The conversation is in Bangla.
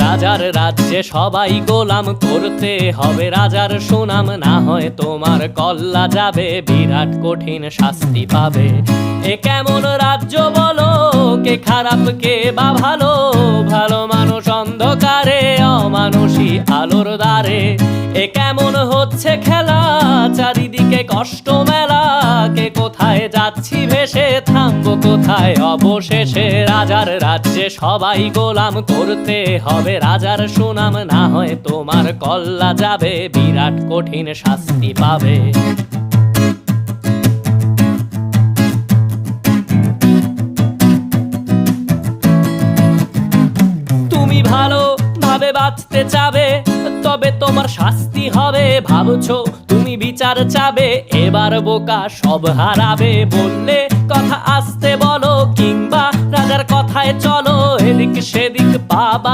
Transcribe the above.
রাজার রাজ্যে সবাই গোলাম, করতে হবে রাজার সুনাম, না হয় তোমার কল্লা যাবে, বিরাট কঠিন শাস্তি পাবে। এ কেমন রাজ্য বলো, কে খারাপ কে বা ভালো, ভালো মানুষ অন্ধকারে, অমানুষী আলোর দ্বারে। এ কেমন হচ্ছে খেলা, চারিদিকে কষ্ট মেলা, কে কোথায় যাচ্ছি ভেসে, থামবো কোথায় অবশেষে। রাজার রাজ্যে সবাই গোলাম, করতে হবে রাজার সুনাম, না হয় তোমার কল্লা যাবে, বিরাট কঠিন শাস্তি পাবে। তুমি ভালো ভাবে বাঁচতে চাবে, তবে তোমার শাস্তি হবে। ভাবছো তুমি বিচার চাবে, এবার বোকা সব হারাবে। বললে কথা আসতে বলো, কিংবা রাজার কথায় চলো, এদিক সেদিক পাবা